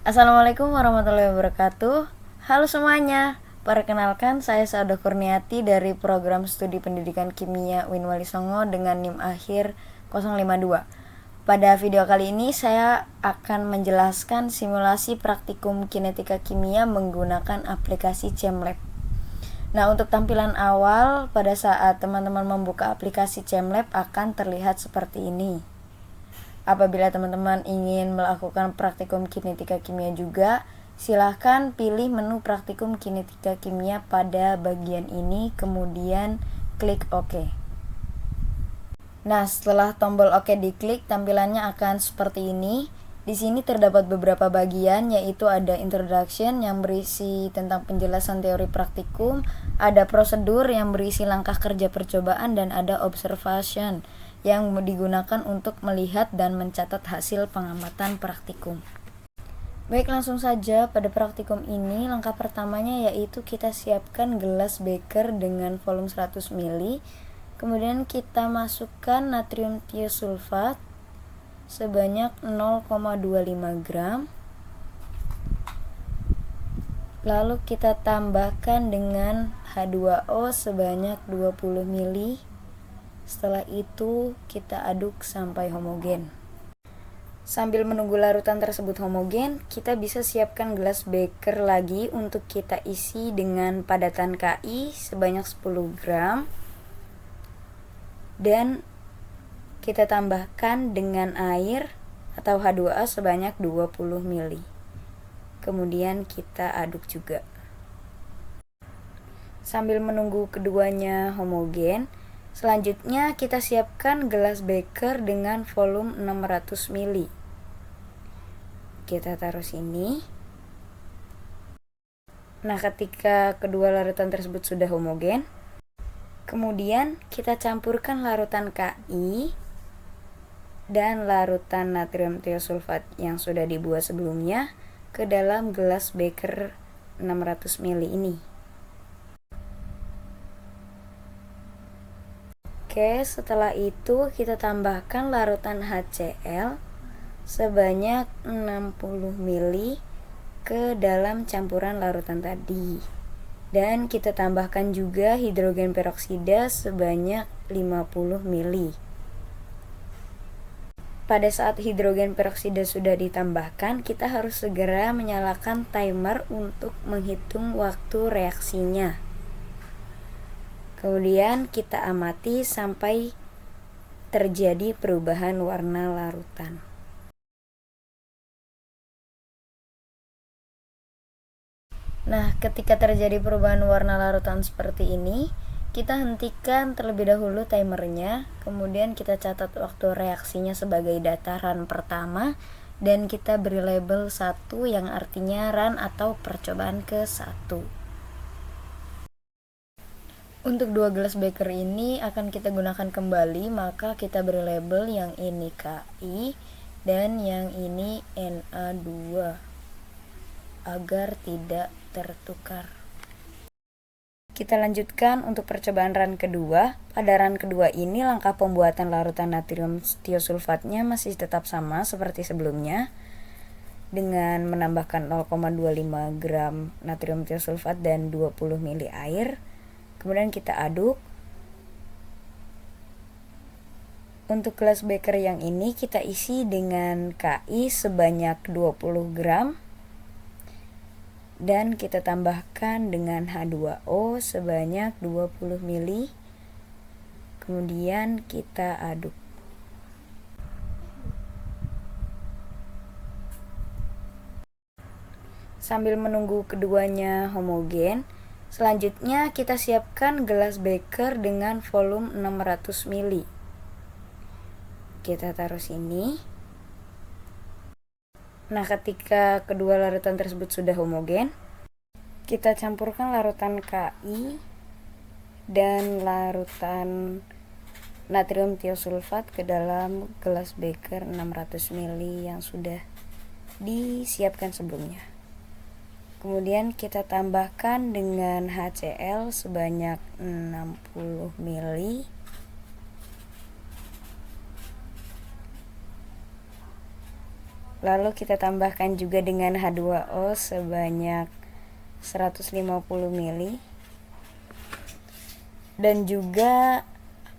Assalamualaikum warahmatullahi wabarakatuh. Halo semuanya, perkenalkan saya Saada Kurniati dari program studi pendidikan kimia UIN Wali Songo dengan NIM akhir 052. Pada video kali ini saya akan menjelaskan simulasi praktikum kinetika kimia menggunakan aplikasi ChemLab. Nah, untuk tampilan awal pada saat teman-teman membuka aplikasi ChemLab akan terlihat seperti ini. Apabila teman-teman ingin melakukan praktikum kinetika kimia juga, silahkan pilih menu praktikum kinetika kimia pada bagian ini, kemudian klik OK. Nah, setelah tombol OK diklik, tampilannya akan seperti ini. Di sini terdapat beberapa bagian, yaitu ada introduction yang berisi tentang penjelasan teori praktikum, ada prosedur yang berisi langkah kerja percobaan, dan ada observation yang digunakan untuk melihat dan mencatat hasil pengamatan praktikum. Baik, langsung saja pada praktikum ini. Langkah pertamanya yaitu kita siapkan gelas beker dengan volume 100 ml. Kemudian kita masukkan natrium tiosulfat sebanyak 0,25 gram. Lalu kita tambahkan dengan H2O sebanyak 20 ml. Setelah itu kita aduk sampai homogen. Sambil menunggu larutan tersebut homogen, kita bisa siapkan gelas beker lagi untuk kita isi dengan padatan Ki sebanyak 10 gram. Dan kita tambahkan dengan air atau H2O sebanyak 20 ml. Kemudian kita aduk juga. Sambil menunggu keduanya homogen, selanjutnya kita siapkan gelas beker dengan volume 600 ml. Kita taruh sini. Nah, ketika kedua larutan tersebut sudah homogen, kemudian kita campurkan larutan Ki dan larutan natrium tiosulfat yang sudah dibuat sebelumnya ke dalam gelas beker 600 ml ini. Oke, setelah itu kita tambahkan larutan HCl sebanyak 60 ml ke dalam campuran larutan tadi. Dan kita tambahkan juga hidrogen peroksida sebanyak 50 ml. Pada saat hidrogen peroksida sudah ditambahkan, kita harus segera menyalakan timer untuk menghitung waktu reaksinya. Kemudian kita amati sampai terjadi perubahan warna larutan. Nah, ketika terjadi perubahan warna larutan seperti ini, kita hentikan terlebih dahulu timernya, kemudian kita catat waktu reaksinya sebagai dataran pertama, dan kita beri label 1 yang artinya run atau percobaan ke-1. Untuk 2 gelas beker ini akan kita gunakan kembali, maka kita beri label yang ini Ki dan yang ini Na2 agar tidak tertukar. Kita lanjutkan untuk percobaan run kedua. Pada run kedua ini langkah pembuatan larutan natrium tiosulfatnya masih tetap sama seperti sebelumnya, dengan menambahkan 0,25 gram natrium tiosulfat dan 20 ml air. Kemudian kita aduk. Untuk gelas beker yang ini kita isi dengan Ki sebanyak 20 gram. Dan kita tambahkan dengan H2O sebanyak 20 ml. Kemudian kita aduk. Sambil menunggu keduanya homogen, selanjutnya kita siapkan gelas beker dengan volume 600 ml. Kita taruh sini. Nah, ketika kedua larutan tersebut sudah homogen, kita campurkan larutan Ki dan larutan natrium tiosulfat ke dalam gelas beker 600 ml yang sudah disiapkan sebelumnya. Kemudian kita tambahkan dengan HCl sebanyak 60 ml. Lalu kita tambahkan juga dengan H2O sebanyak 150 ml dan juga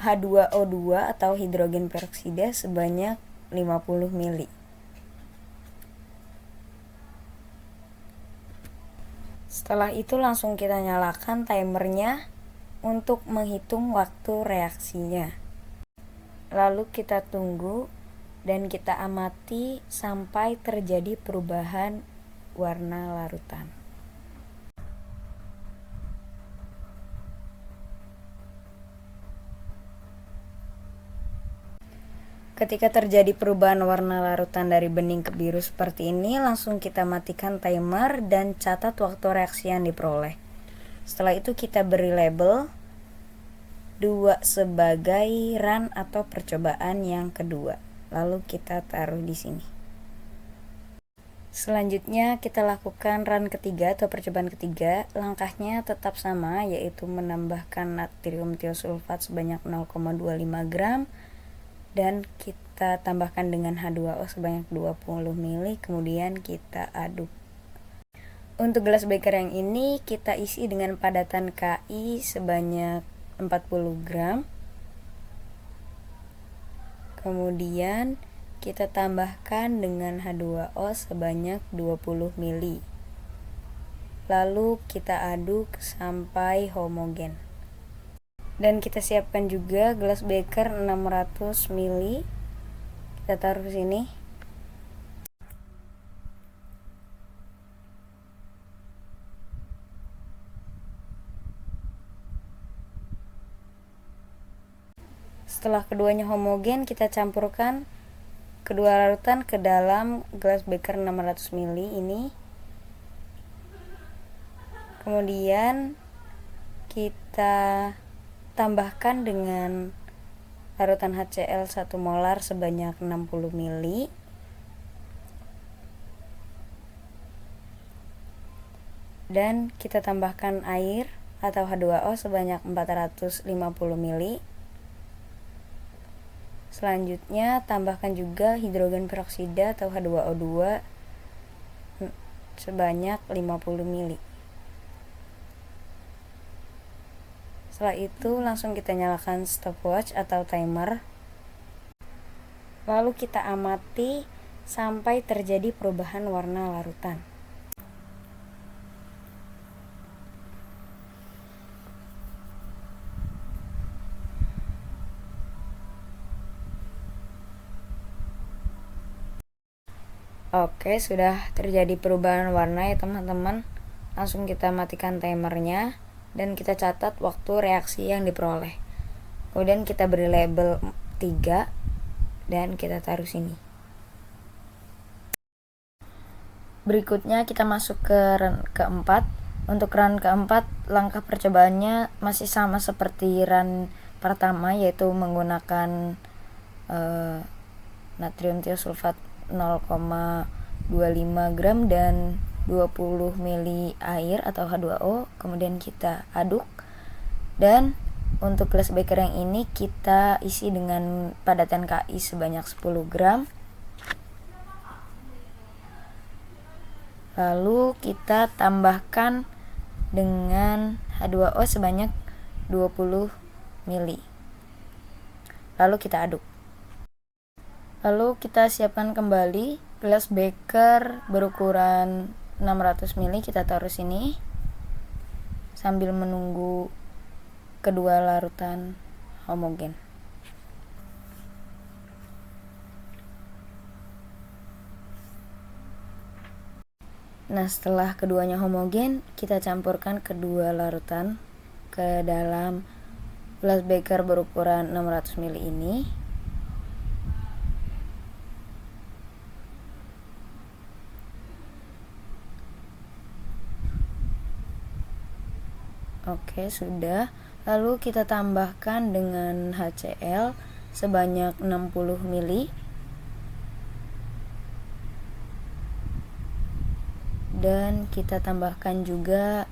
H2O2 atau hidrogen peroksida sebanyak 50 ml. Setelah itu langsung kita nyalakan timernya untuk menghitung waktu reaksinya. Lalu kita tunggu dan kita amati sampai terjadi perubahan warna larutan. Ketika terjadi perubahan warna larutan dari bening ke biru seperti ini, langsung kita matikan timer dan catat waktu reaksi yang diperoleh. Setelah itu kita beri label 2 sebagai run atau percobaan yang kedua. Lalu kita taruh di sini. Selanjutnya kita lakukan run ketiga atau percobaan ketiga. Langkahnya tetap sama, yaitu menambahkan natrium tiosulfat sebanyak 0,25 gram dan kita tambahkan dengan H2O sebanyak 20 ml, kemudian kita aduk. Untuk gelas beker yang ini kita isi dengan padatan Ki sebanyak 40 gram. Kemudian kita tambahkan dengan H2O sebanyak 20 ml. Lalu kita aduk sampai homogen. Dan kita siapkan juga gelas beker 600 ml. Kita taruh di sini. Setelah keduanya homogen, kita campurkan kedua larutan ke dalam gelas beker 600 ml ini. Kemudian kita tambahkan dengan larutan HCl 1 molar sebanyak 60 ml. Dan kita tambahkan air atau H2O sebanyak 450 ml. Selanjutnya tambahkan juga hidrogen peroksida atau H2O2 sebanyak 50 ml. Setelah itu langsung kita nyalakan stopwatch atau timer. Lalu kita amati sampai terjadi perubahan warna larutan. Oke, sudah terjadi perubahan warna ya teman-teman. Langsung kita matikan timernya dan kita catat waktu reaksi yang diperoleh. Kemudian kita beri label 3 dan kita taruh sini. Berikutnya kita masuk ke run keempat. Untuk run keempat, langkah percobaannya masih sama seperti run pertama, yaitu menggunakan natrium tiosulfat 0,25 gram dan 20 ml air atau H2O. Kemudian kita aduk, dan untuk gelas beker yang ini kita isi dengan padatan Ki sebanyak 10 gram. Lalu kita tambahkan dengan H2O sebanyak 20 ml. Lalu kita aduk. Lalu kita siapkan kembali gelas beker berukuran 600 ml, kita taruh sini sambil menunggu kedua larutan homogen. Nah, setelah keduanya homogen, kita campurkan kedua larutan ke dalam gelas beker berukuran 600 ml ini. Oke, sudah. Lalu kita tambahkan dengan HCl sebanyak 60 ml. Dan kita tambahkan juga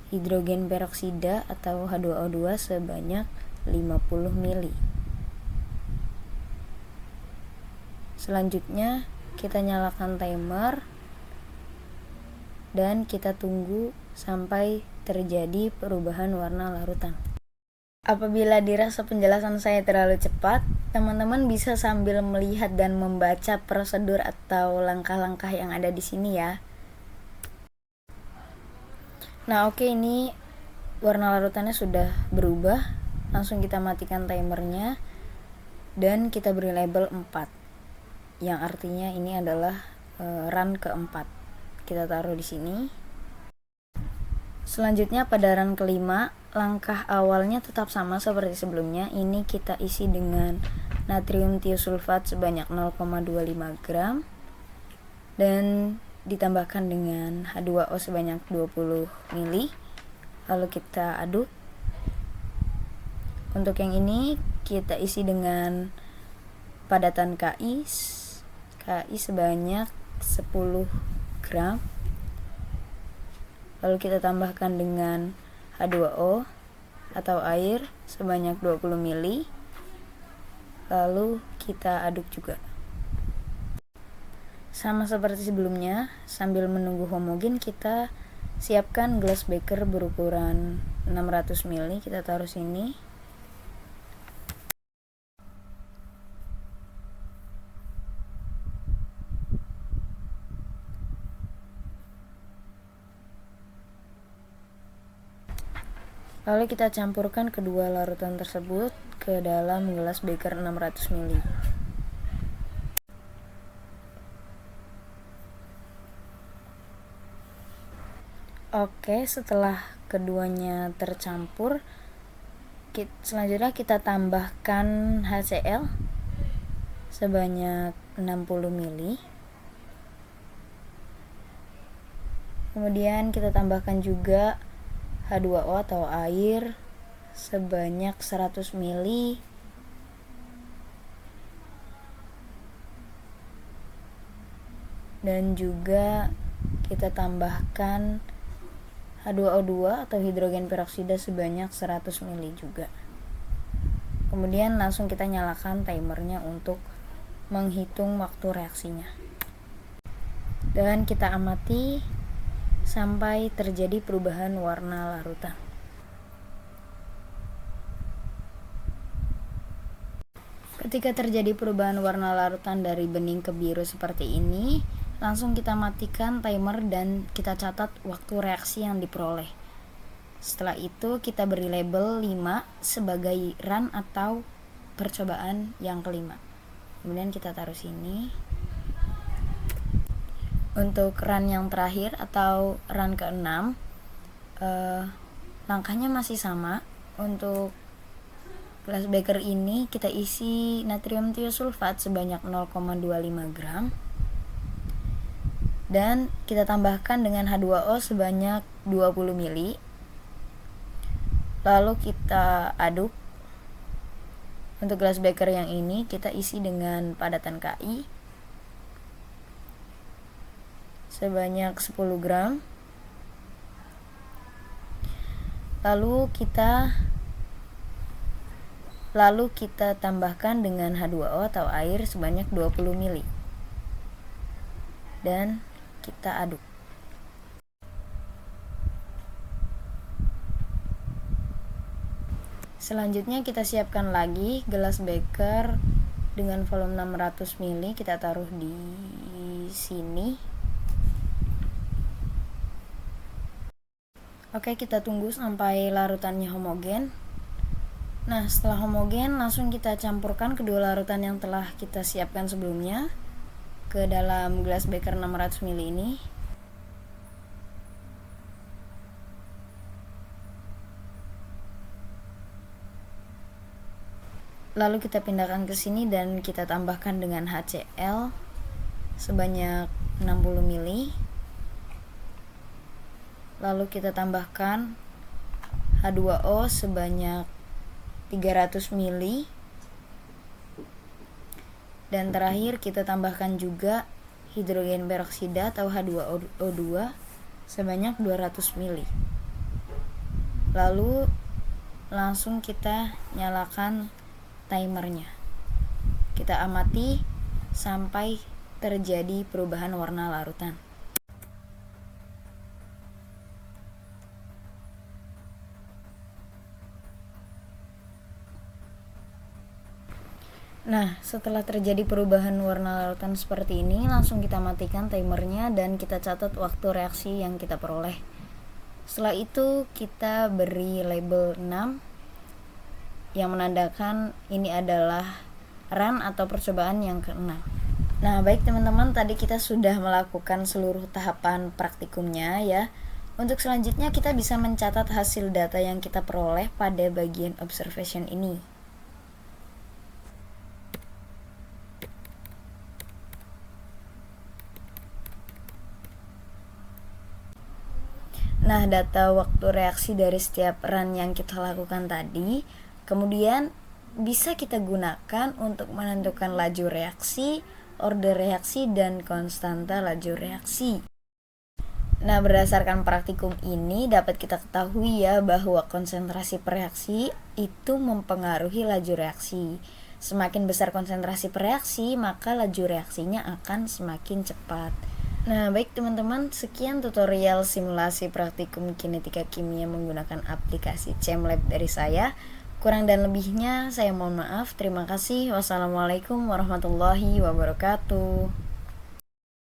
hidrogen peroksida atau H2O2 sebanyak 50 ml. Selanjutnya kita nyalakan timer dan kita tunggu sampai terjadi perubahan warna larutan. Apabila dirasa penjelasan saya terlalu cepat, teman-teman bisa sambil melihat dan membaca prosedur atau langkah-langkah yang ada di sini ya. Nah, oke, ini warna larutannya sudah berubah. Langsung kita matikan timernya dan kita beri label 4. Yang artinya ini adalah run keempat. Kita taruh di sini. Selanjutnya pada run kelima, langkah awalnya tetap sama seperti sebelumnya. Ini kita isi dengan natrium tiosulfat sebanyak 0,25 gram dan ditambahkan dengan H2O sebanyak 20 ml. Lalu kita aduk. Untuk yang ini kita isi dengan padatan KI sebanyak 10 gram. Lalu kita tambahkan dengan H2O atau air sebanyak 20 ml. Lalu kita aduk juga. Sama seperti sebelumnya, sambil menunggu homogen kita siapkan gelas beker berukuran 600 ml. Kita taruh sini. Lalu kita campurkan kedua larutan tersebut ke dalam gelas beker 600 ml. Oke, setelah keduanya tercampur, selanjutnya kita tambahkan HCl sebanyak 60 ml. Kemudian kita tambahkan juga H2O atau air sebanyak 100 ml. Dan juga kita tambahkan H2O2 atau hidrogen peroksida sebanyak 100 ml juga. Kemudian langsung kita nyalakan timernya untuk menghitung waktu reaksinya. Dan kita amati sampai terjadi perubahan warna larutan. Ketika terjadi perubahan warna larutan dari bening ke biru seperti ini, langsung kita matikan timer dan kita catat waktu reaksi yang diperoleh. Setelah itu kita beri label 5 sebagai run atau percobaan yang kelima. Kemudian kita taruh sini. Untuk run yang terakhir atau run ke-6, langkahnya masih sama. Untuk gelas beker ini kita isi natrium tiosulfat sebanyak 0,25 gram dan kita tambahkan dengan H2O sebanyak 20 ml. Lalu kita aduk. Untuk gelas beker yang ini kita isi dengan padatan KI sebanyak 10 gram. Lalu kita tambahkan dengan H2O atau air sebanyak 20 ml. Dan kita aduk. Selanjutnya kita siapkan lagi gelas beker dengan volume 600 ml. Kita taruh di sini. Oke, kita tunggu sampai larutannya homogen. Nah, setelah homogen langsung kita campurkan kedua larutan yang telah kita siapkan sebelumnya ke dalam gelas beker 600 ml ini. Lalu kita pindahkan ke sini dan kita tambahkan dengan HCl sebanyak 60 ml. Lalu kita tambahkan H2O sebanyak 300 ml. Dan terakhir kita tambahkan juga hidrogen peroksida atau H2O2 sebanyak 200 ml. Lalu langsung kita nyalakan timernya. Kita amati sampai terjadi perubahan warna larutan. Nah, setelah terjadi perubahan warna larutan seperti ini, langsung kita matikan timernya dan kita catat waktu reaksi yang kita peroleh. Setelah itu kita beri label 6 yang menandakan ini adalah run atau percobaan yang ke-6. Nah, baik teman-teman, tadi kita sudah melakukan seluruh tahapan praktikumnya ya. Untuk selanjutnya kita bisa mencatat hasil data yang kita peroleh pada bagian observation ini. Nah, data waktu reaksi dari setiap run yang kita lakukan tadi, kemudian bisa kita gunakan untuk menentukan laju reaksi, order reaksi, dan konstanta laju reaksi. Nah, berdasarkan praktikum ini dapat kita ketahui ya bahwa konsentrasi per reaksi itu mempengaruhi laju reaksi. Semakin besar konsentrasi per reaksi, maka laju reaksinya akan semakin cepat. Nah, baik teman-teman, sekian tutorial simulasi praktikum kinetika kimia menggunakan aplikasi ChemLab dari saya. Kurang dan lebihnya saya mohon maaf. Terima kasih. Wassalamualaikum warahmatullahi wabarakatuh.